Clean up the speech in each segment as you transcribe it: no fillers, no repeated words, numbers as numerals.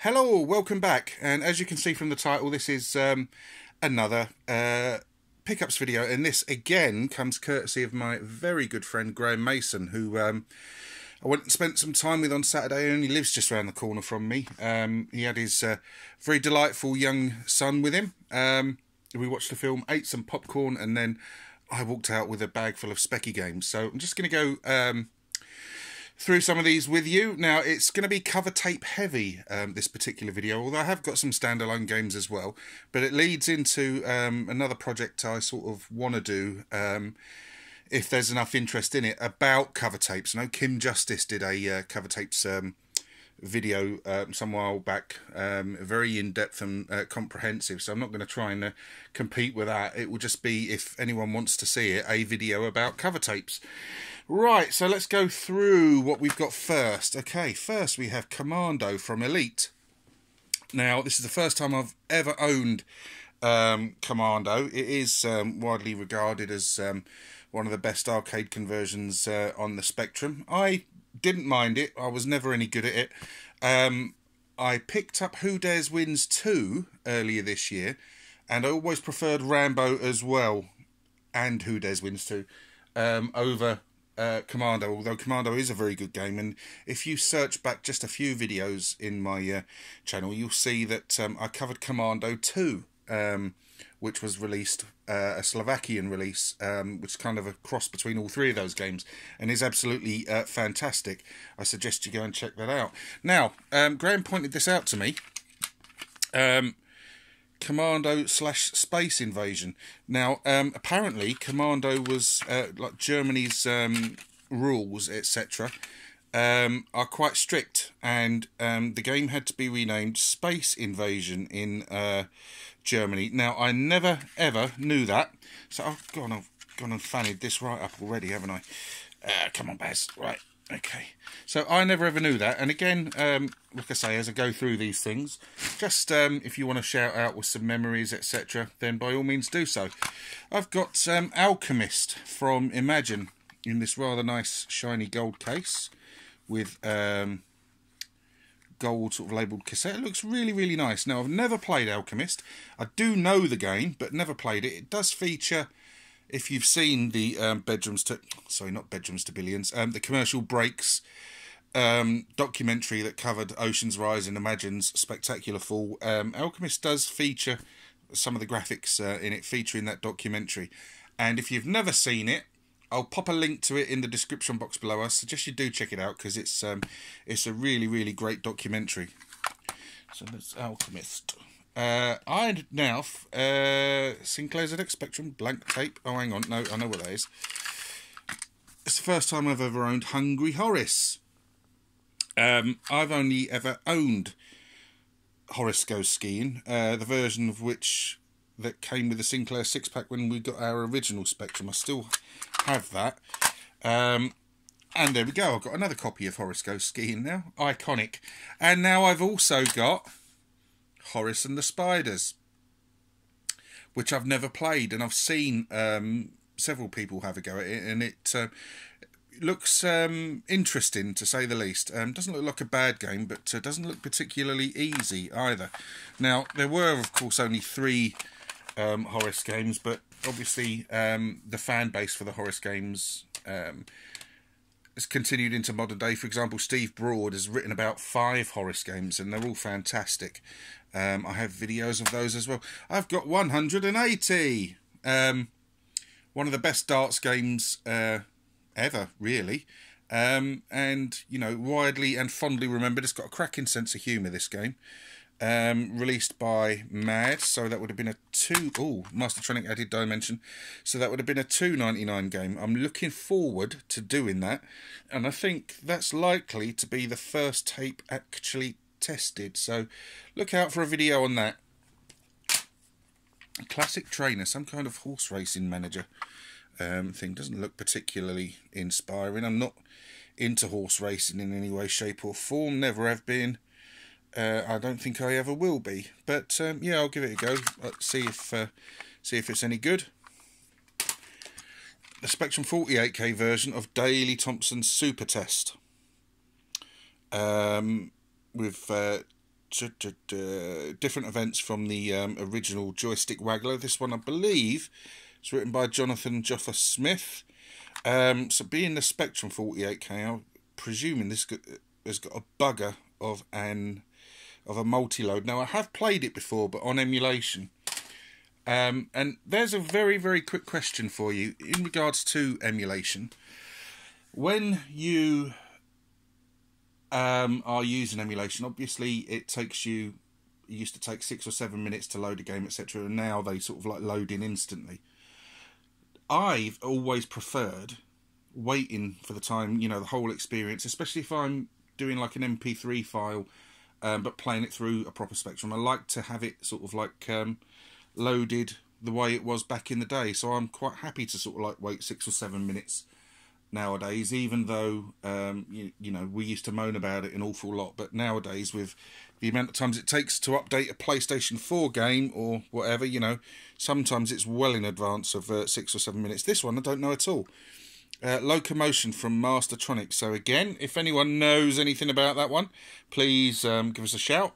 Hello, welcome back, and as you can see from the title, this is another pickups video, and this again comes courtesy of my very good friend Graeme Mason, who I went and spent some time with on Saturday, and he lives just around the corner from me. He had his very delightful young son with him. We watched the film, ate some popcorn, and then I walked out with a bag full of specky games. So I'm just going to go through some of these with you. Now, it's going to be cover tape heavy, this particular video, although I have got some standalone games as well. But it leads into another project I sort of want to do, if there's enough interest in it, about cover tapes. I know Kim Justice did a cover tapes video some while back, very in-depth and comprehensive, so I'm not going to try and compete with that. It will just be, if anyone wants to see it, a video about cover tapes. Right, so let's go through what we've got first. Okay, first we have Commando from Elite. Now, this is the first time I've ever owned Commando. It is widely regarded as one of the best arcade conversions on the Spectrum. I didn't mind it. I was never any good at it. I picked up Who Dares Wins 2 earlier this year, and I always preferred Rambo as well, and Who Dares Wins 2, over Commando, although Commando is a very good game. And if you search back just a few videos in my channel, you'll see that I covered Commando 2, which was released, a Slovakian release, which is kind of a cross between all three of those games, and is absolutely fantastic. I suggest you go and check that out. Now, Graeme pointed this out to me. Commando / Space Invasion. Now, apparently Commando was like Germany's rules, etc., are quite strict, and the game had to be renamed Space Invasion in Germany. Now, I never ever knew that, so I've gone and fannied this right up already, haven't I? Come on, Baz. Right. Okay, so I never ever knew that, and again, like I say, as I go through these things, just if you want to shout out with some memories, etc., then by all means do so. I've got Alchemist from Imagine in this rather nice shiny gold case with gold sort of labelled cassette. It looks really, really nice. Now, I've never played Alchemist. I do know the game, but never played it. It does feature, if you've seen the the Commercial Breaks documentary that covered Ocean's Rise and Imagine's spectacular fall, Alchemist does feature some of the graphics in it, featuring that documentary. And if you've never seen it, I'll pop a link to it in the description box below. I suggest you do check it out, because it's a really, really great documentary. So that's Alchemist. I now Sinclair ZX Spectrum blank tape. Oh, hang on, no, I know what that is. It's the first time I've ever owned Hungry Horace. I've only ever owned Horace Goes Skiing, the version of which that came with the Sinclair 6-pack when we got our original Spectrum. I still have that. And there we go, I've got another copy of Horace Goes Skiing now. Iconic. And now I've also got Horace and the Spiders, which I've never played, and I've seen several people have a go at it, and it looks interesting, to say the least. Doesn't look like a bad game, but doesn't look particularly easy either. Now, there were, of course, only 3 Horace games, but obviously the fan base for the Horace games has continued into modern day. For example, Steve Broad has written about 5 Horace games, and they're all fantastic. I have videos of those as well. I've got 180. One of the best darts games ever, really. And, you know, widely and fondly remembered. It's got a cracking sense of humour, this game. Released by MAD, so that would have been a Mastertronic added dimension, so that would have been a $2.99 game. I'm looking forward to doing that, and I think that's likely to be the first tape actually tested, so look out for a video on that. A classic trainer, some kind of horse racing manager thing. Doesn't look particularly inspiring. I'm not into horse racing in any way, shape or form, never have been. I don't think I ever will be, but yeah, I'll give it a go. Let's see if it's any good. The Spectrum 48K version of Daley Thompson's Super Test, with different events from the original Joystick Waggler. This one, I believe, is written by Jonathan Joffa Smith. So being the Spectrum 48K, I'm presuming this has got a bugger of a multi-load. Now, I have played it before, but on emulation. And there's a very, very quick question for you in regards to emulation. When you are using emulation, obviously it used to take 6 or 7 minutes to load a game, etc. And now they sort of like load in instantly. I've always preferred waiting for the time, the whole experience, especially if I'm doing like an MP3 file, but playing it through a proper Spectrum. I like to have it sort of like loaded the way it was back in the day. So I'm quite happy to sort of like wait 6 or 7 minutes nowadays, even though we used to moan about it an awful lot. But nowadays, with the amount of times it takes to update a PlayStation 4 game or whatever, sometimes it's well in advance of 6 or 7 minutes. This one I don't know at all. Locomotion from Mastertronic. So again, if anyone knows anything about that one, please give us a shout.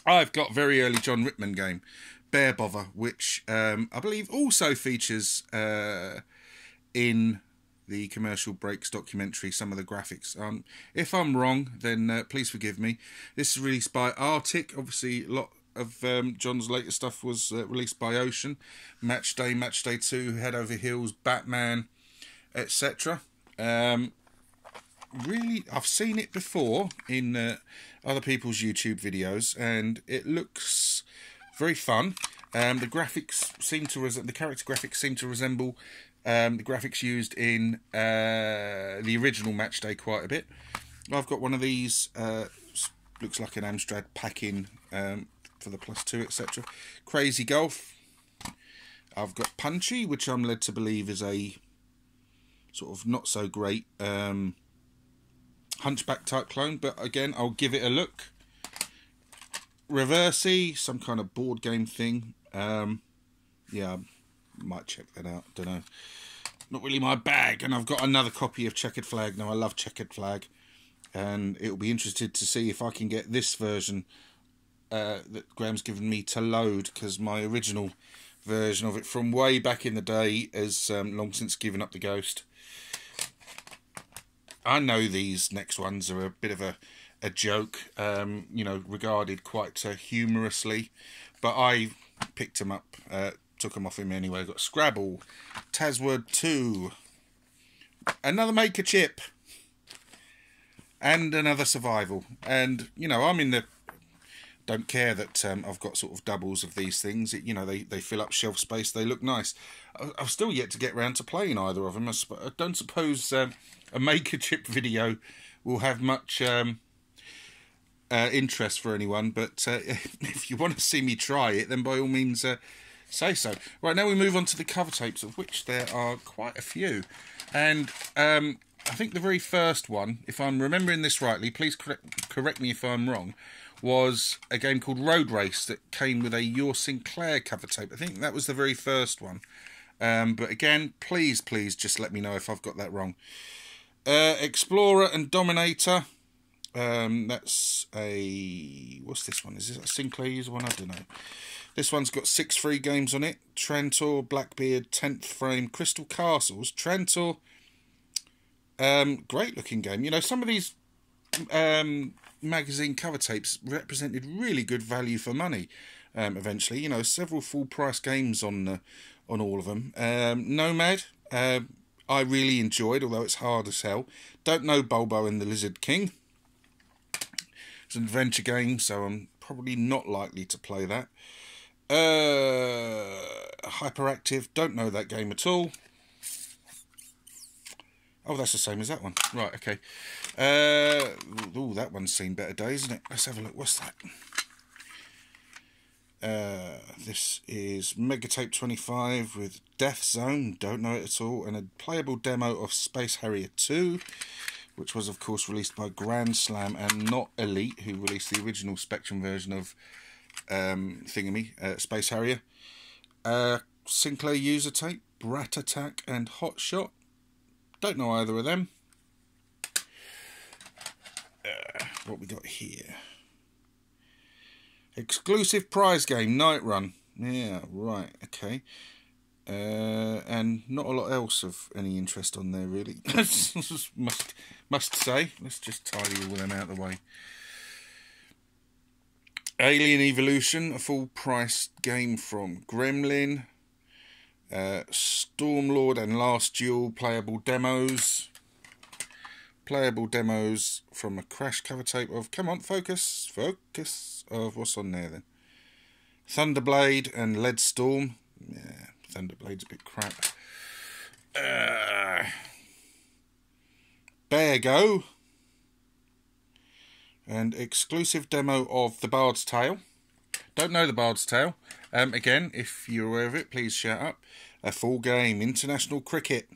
I've got very early John Rittman game, Bear Bother, which I believe also features in the Commercial Breaks documentary some of the graphics. If I'm wrong, then please forgive me. This is released by Arctic. Obviously, a lot of John's latest stuff was released by Ocean. Match Day 2, Head Over Heels, Batman, etc. Really, I've seen it before in other people's YouTube videos, and it looks very fun. The graphics seem to the character graphics seem to resemble the graphics used in the original Match Day quite a bit. I've got one of these. Looks like an Amstrad pack-in for the +2, etc. Crazy Golf. I've got Punchy, which I'm led to believe is a sort of not so great Hunchback type clone, but again, I'll give it a look. Reversey, some kind of board game thing. Yeah, might check that out. Don't know. Not really my bag. And I've got another copy of Checkered Flag. Now, I love Checkered Flag, and it'll be interested to see if I can get this version that Graham's given me to load, because my original version of it from way back in the day has long since given up the ghost. I know these next ones are a bit of a joke, regarded quite humorously, but I picked them up, took them off him anyway. Got Scrabble, Tazword 2, another Maker Chip, and another Survival. And I'm in the don't care that I've got sort of doubles of these things. They fill up shelf space. They look nice. I've still yet to get round to playing either of them. I don't suppose a Maker Chip video will have much interest for anyone, but if you want to see me try it, then by all means say so. Right, now we move on to the cover tapes, of which there are quite a few. And I think the very first one, if I'm remembering this rightly, please correct me if I'm wrong, was a game called Road Race that came with a Your Sinclair cover tape. I think that was the very first one. But again, please just let me know if I've got that wrong. Explorer and Dominator. That's a... What's this one? Is this a Sinclair user one? I don't know. This one's got 6 free games on it. Trantor, Blackbeard, 10th Frame, Crystal Castles. Trantor, great looking game. Some of these magazine cover tapes represented really good value for money. Eventually, several full price games on all of them. Nomad, I really enjoyed, although it's hard as hell. Don't know Bulbo and the Lizard King. It's an adventure game, so I'm probably not likely to play that. Hyperactive, don't know that game at all. Oh, that's the same as that one. Right, okay. Oh, that one's seen better days, isn't it? Let's have a look. What's that? This is Megatape 25 with Death Zone, don't know it at all, and a playable demo of Space Harrier 2, which was, of course, released by Grand Slam and not Elite, who released the original Spectrum version of Space Harrier. Sinclair user tape, Brat Attack and Hot Shot. Don't know either of them. What we got here? Exclusive prize game, Night Run. Yeah, right, okay. And not a lot else of any interest on there, really. must say. Let's just tidy all them out of the way. Alien Evolution, a full-price game from Gremlin. Stormlord and Last Duel, playable demos. Playable demos from a Crash cover tape of... Come on, focus. Focus. Of what's on there, then? Thunderblade and Lead Storm. Yeah, Thunderblade's a bit crap. Bear Go. And exclusive demo of The Bard's Tale. Don't know The Bard's Tale. Again, if you're aware of it, please shout up. A full game, international cricket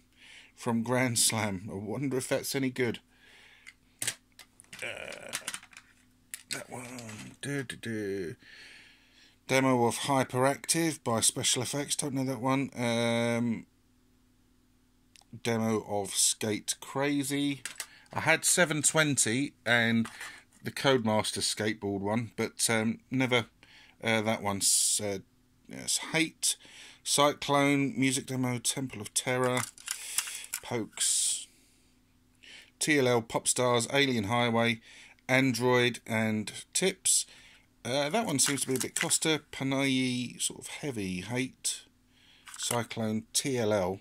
from Grand Slam. I wonder if that's any good. That one. Demo of Hyperactive by Special Effects. Don't know that one. Demo of Skate Crazy. I had 720 and the Codemaster skateboard one, but never that one's yes, Hate, Cyclone, music demo, Temple of Terror, Pokes, TLL, Popstars, Alien Highway, Android and Tips. That one seems to be a bit Costa, Panay, sort of heavy, Hate, Cyclone, TLL.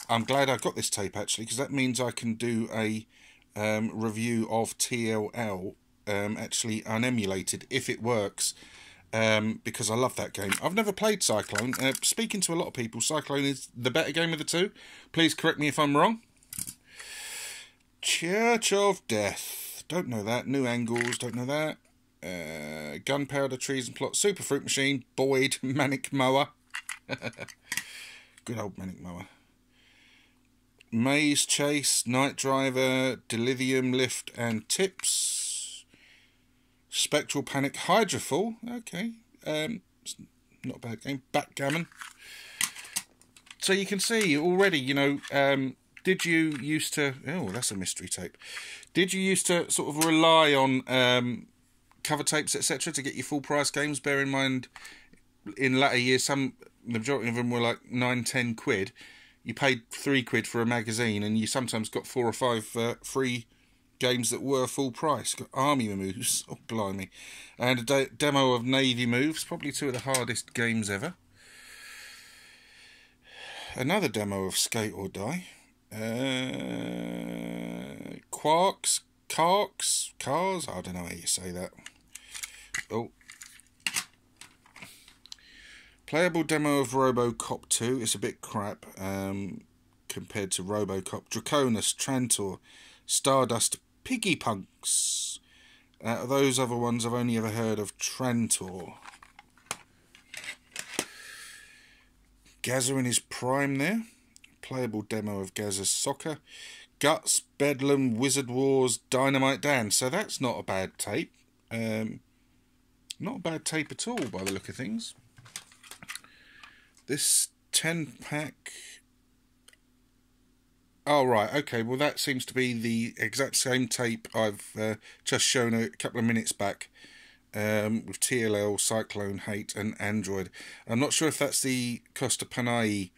I'm glad I got this tape actually, because that means I can do a review of TLL actually unemulated if it works, because I love that game. I've never played Cyclone. Speaking to a lot of people, Cyclone is the better game of the two. Please correct me if I'm wrong. Church of Death. Don't know that. New Angles. Don't know that. Gunpowder, Trees and Plot. Super Fruit Machine. Boyd. Manic Mower. Good old Manic Mower. Maze Chase, Night Driver, Delithium Lift and Tips. Spectral Panic, Hydrofall. Okay. It's not a bad game. Backgammon. So you can see already, you know, did you used to... Oh, that's a mystery tape. Did you used to sort of rely on cover tapes, etc. to get your full price games? Bear in mind, in latter years, the majority of them were like 9-10 quid. You paid £3 for a magazine, and you sometimes got 4 or 5 free games that were full price. Got Army Moves, oh blimey, and a demo of Navy Moves, probably 2 of the hardest games ever. Another demo of Skate or Die. Cars. I don't know how you say that. Oh. Playable demo of RoboCop 2. It's a bit crap compared to RoboCop. Draconis, Trantor, Stardust, Piggy Punks. Those other ones I've only ever heard of. Trantor. Gazza in his prime there. Playable demo of Gazza's Soccer. Guts, Bedlam, Wizard Wars, Dynamite Dan. So that's not a bad tape. Not a bad tape at all by the look of things. This 10-pack... Oh, right, okay, well that seems to be the exact same tape I've just shown a couple of minutes back with TLL, Cyclone, Hate and Android. I'm not sure if that's the Costa Panay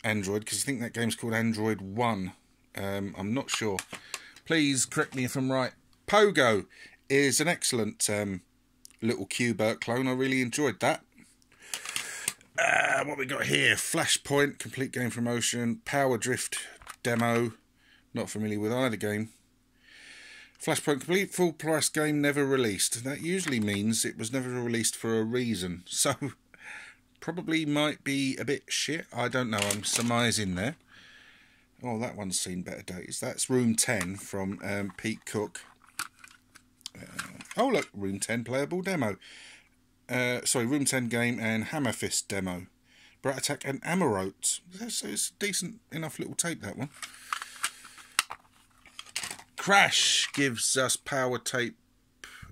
Android, because I think that game's called Android 1. I'm not sure. Please correct me if I'm right. Pogo is an excellent little Q-Bert clone. I really enjoyed that. What we got here? Flashpoint, complete game from Ocean. Power Drift demo. Not familiar with either game. Flashpoint, complete full price game, never released. That usually means it was never released for a reason. So, probably might be a bit shit. I don't know, I'm surmising there. Oh, that one's seen better days. That's Room 10 from Pete Cook. Oh, look, Room 10 playable demo. Sorry, Room 10 game and Hammer Fist demo. Brat Attack and Amarote. It's a decent enough little tape, that one. Crash gives us power tape.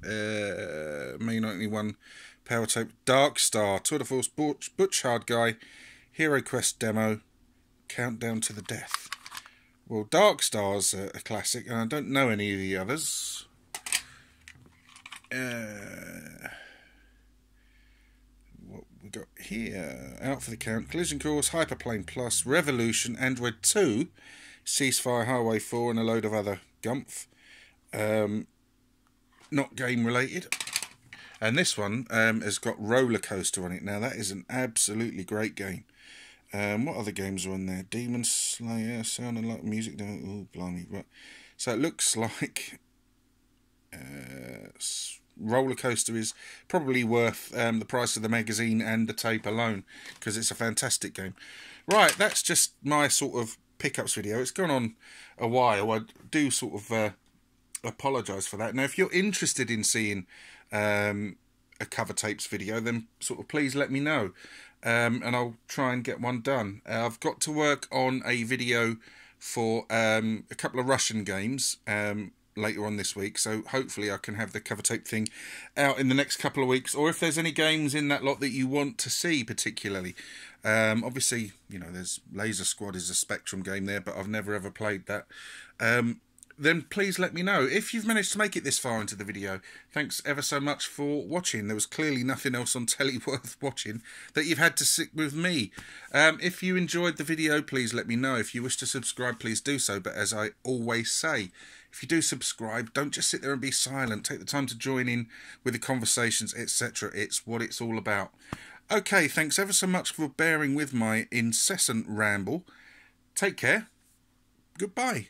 May 91 power tape. Dark Star, Tour de Force, Butch Hard Guy, Hero Quest demo, Countdown to the Death. Well, Dark Star's a classic, and I don't know any of the others. here. Out for the Count, Collision Course, Hyperplane Plus, Revolution, Android 2, Ceasefire, Highway 4, and a load of other gumph. Not game related. And this one has got Roller Coaster on it. Now that is an absolutely great game. What other games are on there? Demon Slayer, sounding like music. Oh, blimey. Right. So it looks like Roller Coaster is probably worth the price of the magazine and the tape alone, because it's a fantastic game. Right, that's just my sort of pickups video. It's gone on a while. I do sort of apologise for that. Now, if you're interested in seeing a cover tapes video, then sort of please let me know, and I'll try and get one done. I've got to work on a video for a couple of Russian games later on this week, so hopefully I can have the cover tape thing out in the next couple of weeks, or if there's any games in that lot that you want to see particularly. Obviously, you know, there's Laser Squad is a Spectrum game there, but I've never ever played that. Then please let me know. If you've managed to make it this far into the video, thanks ever so much for watching. There was clearly nothing else on telly worth watching that you've had to sit with me. If you enjoyed the video, please let me know. If you wish to subscribe, please do so. But as I always say, if you do subscribe, don't just sit there and be silent. Take the time to join in with the conversations, etc. It's what it's all about. Okay, thanks ever so much for bearing with my incessant ramble. Take care. Goodbye.